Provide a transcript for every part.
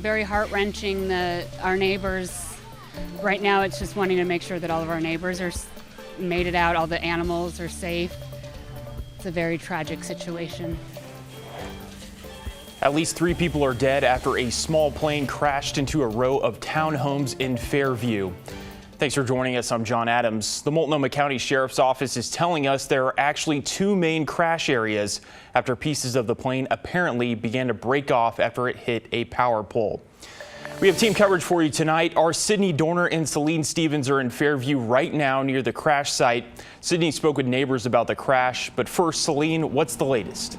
very heart-wrenching that our neighbors, right now it's just wanting to make sure that all of our neighbors are made it out, all the animals are safe. It's a very tragic situation. At least 3 people are dead after a small plane crashed into a row of townhomes in Fairview. Thanks for joining us. I'm John Adams. The Multnomah County Sheriff's Office is telling us there are actually 2 main crash areas after pieces of the plane apparently began to break off after it hit a power pole. We have team coverage for you tonight. Our Sydney Dorner and Celine Stevens are in Fairview right now near the crash site. Sydney spoke with neighbors about the crash, but first, Celine, what's the latest?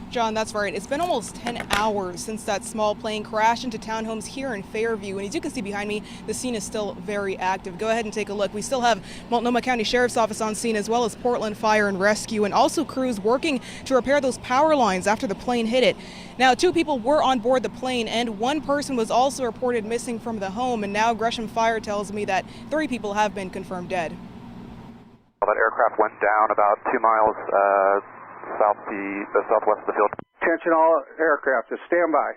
John, that's right. It's been almost 10 hours since that small plane crashed into townhomes here in Fairview. And as you can see behind me, the scene is still very active. Go ahead and take a look. We still have Multnomah County Sheriff's Office on scene, as well as Portland Fire and Rescue, and also crews working to repair those power lines after the plane hit it. Now, 2 people were on board the plane, and 1 person was also reported missing from the home. And now Gresham Fire tells me that 3 people have been confirmed dead. That aircraft went down about 2 miles southwest of the field. Attention all aircraft, just stand by.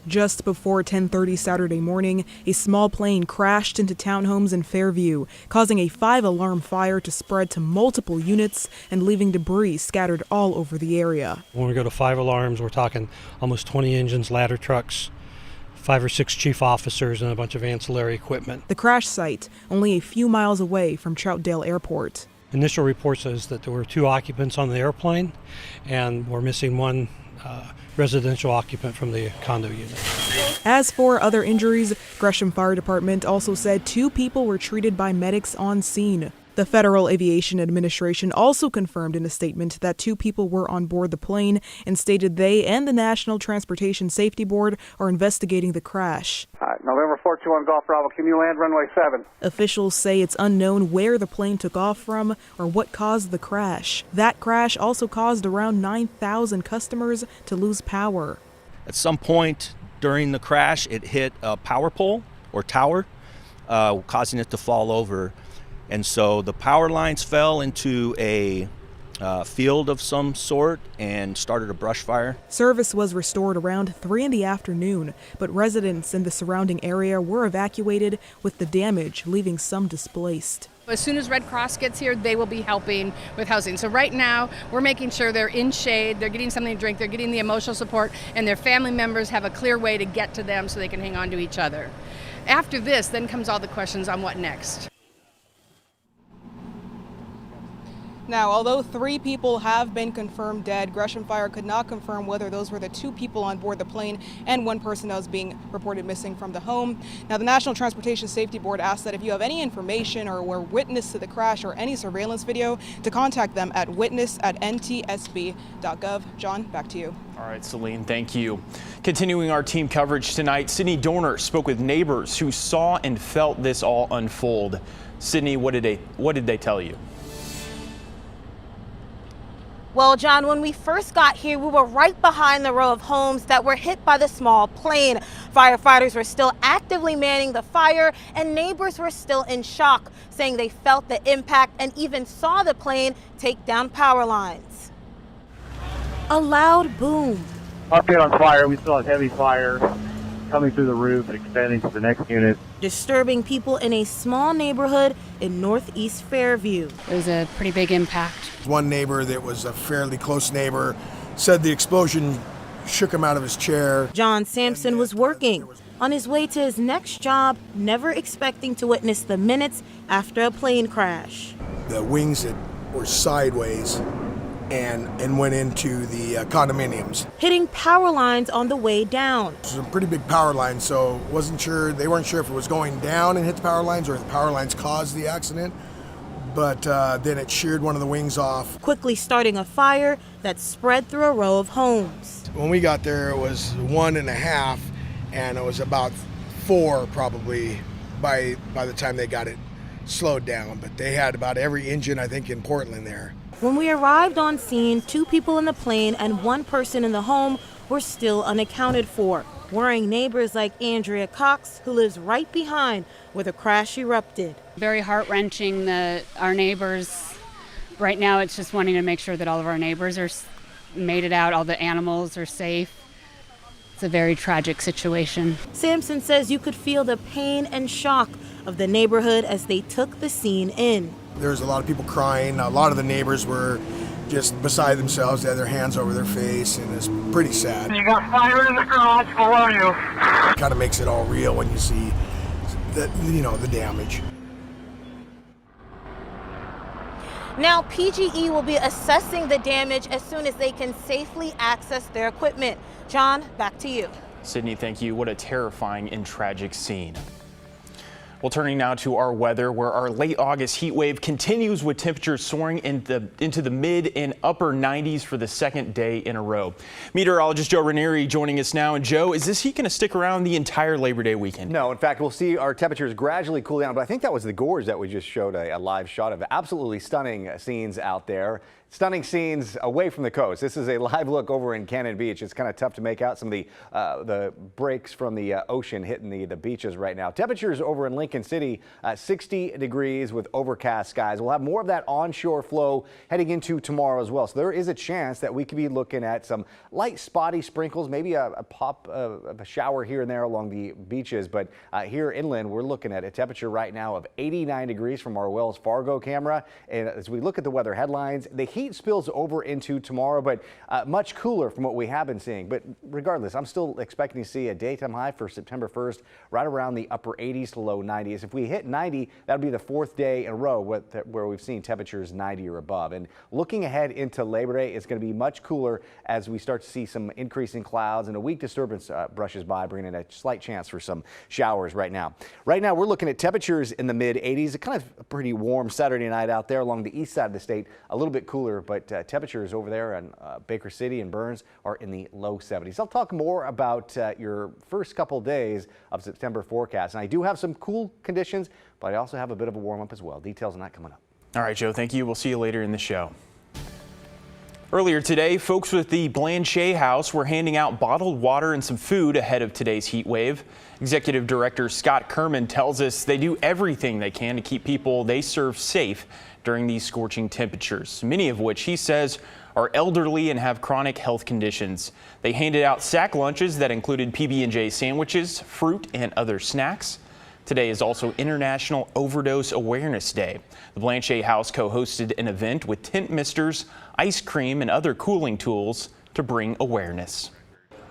Just before 10:30 Saturday morning, a small plane crashed into townhomes in Fairview, causing a 5-alarm fire to spread to multiple units and leaving debris scattered all over the area. When we go to 5 alarms, we're talking almost 20 engines, ladder trucks, 5 or 6 chief officers, and a bunch of ancillary equipment. The crash site, only a few miles away from Troutdale Airport. Initial report says that there were 2 occupants on the airplane, and we're missing 1 residential occupant from the condo unit. As for other injuries, Gresham Fire Department also said 2 people were treated by medics on scene. The Federal Aviation Administration also confirmed in a statement that 2 people were on board the plane and stated they and the National Transportation Safety Board are investigating the crash. November 421 Golf Bravo, can you land runway 7? Officials say it's unknown where the plane took off from or what caused the crash. That crash also caused around 9,000 customers to lose power. At some point during the crash, it hit a power pole or tower, causing it to fall over. And so the power lines fell into a field of some sort and started a brush fire. Service was restored around 3 in the afternoon, but residents in the surrounding area were evacuated, with the damage leaving some displaced. As soon as Red Cross gets here, they will be helping with housing. So right now, we're making sure they're in shade, they're getting something to drink, they're getting the emotional support, and their family members have a clear way to get to them so they can hang on to each other. After this, then comes all the questions on what next. Now, although 3 people have been confirmed dead, Gresham Fire could not confirm whether those were the 2 people on board the plane and 1 person that was being reported missing from the home. Now, the National Transportation Safety Board asked that if you have any information or were witness to the crash or any surveillance video, to contact them at witness@ntsb.gov. John, back to you. All right, Celine, thank you. Continuing our team coverage tonight, Sydney Dorner spoke with neighbors who saw and felt this all unfold. Sydney, what did they tell you? Well, John, when we first got here, we were right behind the row of homes that were hit by the small plane. Firefighters were still actively manning the fire, and neighbors were still in shock, saying they felt the impact and even saw the plane take down power lines. A loud boom. Up here on fire, we still have heavy fire coming through the roof and expanding to the next unit. Disturbing people in a small neighborhood in northeast Fairview. It was a pretty big impact. One neighbor that was a fairly close neighbor said the explosion shook him out of his chair. John Sampson was working on his way to his next job, never expecting to witness the minutes after a plane crash. The wings that were sideways and went into the condominiums. Hitting power lines on the way down. It was a pretty big power line, so they weren't sure if it was going down and hit the power lines or if the power lines caused the accident. But then it sheared one of the wings off. Quickly starting a fire that spread through a row of homes. When we got there, it was 1.5, and it was about 4 probably by the time they got it slowed down. But they had about every engine, I think, in Portland there. When we arrived on scene, 2 people in the plane and 1 person in the home were still unaccounted for. Worrying neighbors like Andrea Cox, who lives right behind where the crash erupted. Very heart-wrenching that our neighbors, right now it's just wanting to make sure that all of our neighbors are made it out, all the animals are safe. It's a very tragic situation. Sampson says you could feel the pain and shock of the neighborhood as they took the scene in. There was a lot of people crying. A lot of the neighbors were just beside themselves. They had their hands over their face, and it's pretty sad. You got fire in the garage below you. It kind of makes it all real when you see the damage. Now, PGE will be assessing the damage as soon as they can safely access their equipment. John, back to you. Sydney, thank you. What a terrifying and tragic scene. Well, turning now to our weather, where our late August heat wave continues with temperatures soaring into the mid and upper 90s for the second day in a row. Meteorologist Joe Ranieri joining us now. And Joe, is this heat going to stick around the entire Labor Day weekend? No, in fact, we'll see our temperatures gradually cool down. But I think that was the gorge that we just showed a live shot of. Absolutely stunning scenes out there. Stunning scenes away from the coast. This is a live look over in Cannon Beach. It's kind of tough to make out some of the breaks from the ocean hitting the beaches right now. Temperatures over in Lincoln City, 60 degrees with overcast skies. We'll have more of that onshore flow heading into tomorrow as well. So there is a chance that we could be looking at some light spotty sprinkles, maybe a pop of a shower here and there along the beaches. But here inland, we're looking at a temperature right now of 89 degrees from our Wells Fargo camera. And as we look at the weather headlines, the heat spills over into tomorrow, but much cooler from what we have been seeing. But regardless, I'm still expecting to see a daytime high for September 1st, right around the upper 80s to low 90s. If we hit 90, that'll be the fourth day in a row where we've seen temperatures 90 or above. And looking ahead into Labor Day, it's going to be much cooler as we start to see some increasing clouds and a weak disturbance brushes by, bringing in a slight chance for some showers right now. Right now, we're looking at temperatures in the mid 80s. Kind of a pretty warm Saturday night out there along the east side of the state, a little bit cooler, but temperatures over there in Baker City and Burns are in the low 70s. I'll talk more about your first couple days of September forecast. And I do have some cool conditions, but I also have a bit of a warm up as well. Details on that coming up. All right, Joe, thank you. We'll see you later in the show. Earlier today, folks with the Blanchet House were handing out bottled water and some food ahead of today's heat wave. Executive Director Scott Kerman tells us they do everything they can to keep people they serve safe during these scorching temperatures, many of which he says are elderly and have chronic health conditions. They handed out sack lunches that included PB&J sandwiches, fruit, and other snacks. Today is also International Overdose Awareness Day. The Blanchet House co-hosted an event with tent misters, ice cream, and other cooling tools to bring awareness.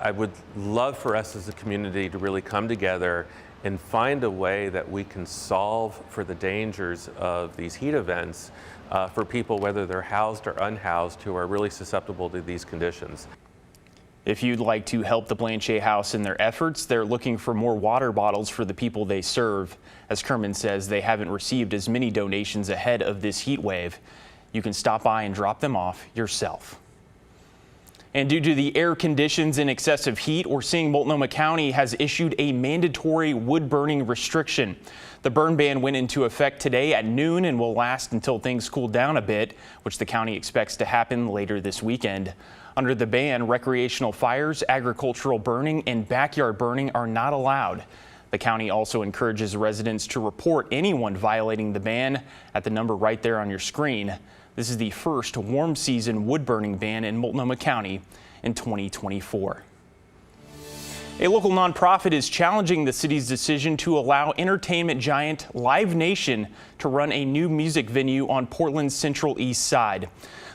I would love for us as a community to really come together and find a way that we can solve for the dangers of these heat events for people, whether they're housed or unhoused, who are really susceptible to these conditions. If you'd like to help the Blanchet House in their efforts, they're looking for more water bottles for the people they serve. As Kerman says, they haven't received as many donations ahead of this heat wave. You can stop by and drop them off yourself. And due to the air conditions and excessive heat, we're seeing Multnomah County has issued a mandatory wood burning restriction. The burn ban went into effect today at noon and will last until things cool down a bit, which the county expects to happen later this weekend. Under the ban, recreational fires, agricultural burning, and backyard burning are not allowed. The county also encourages residents to report anyone violating the ban at the number right there on your screen. This is the first warm season wood burning ban in Multnomah County in 2024. A local nonprofit is challenging the city's decision to allow entertainment giant Live Nation to run a new music venue on Portland's Central East Side.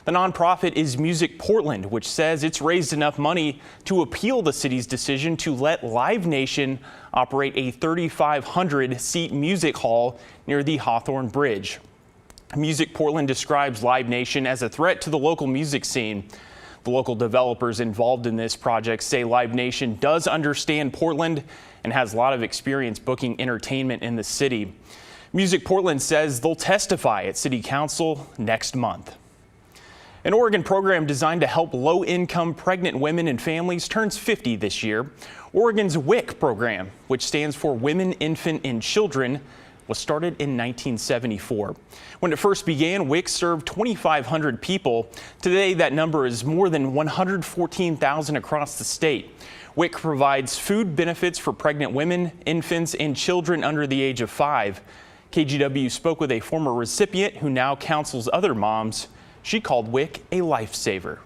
The nonprofit is Music Portland, which says it's raised enough money to appeal the city's decision to let Live Nation operate a 3,500-seat music hall near the Hawthorne Bridge. Music Portland describes Live Nation as a threat to the local music scene. The local developers involved in this project say Live Nation does understand Portland and has a lot of experience booking entertainment in the city. Music Portland says they'll testify at City Council next month. An Oregon program designed to help low-income pregnant women and families turns 50 this year. Oregon's WIC program, which stands for Women, Infant, and Children, was started in 1974. When it first began, WIC served 2,500 people. Today, that number is more than 114,000 across the state. WIC provides food benefits for pregnant women, infants, and children under the age of 5. KGW spoke with a former recipient who now counsels other moms. She called WIC a lifesaver.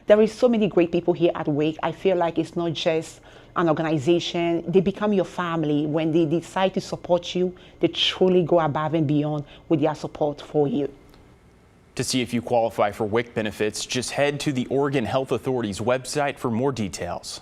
There is so many great people here at WAKE. I feel like it's not just an organization. They become your family. When they decide to support you, they truly go above and beyond with their support for you. To see if you qualify for WIC benefits, just head to the Oregon Health Authority's website for more details.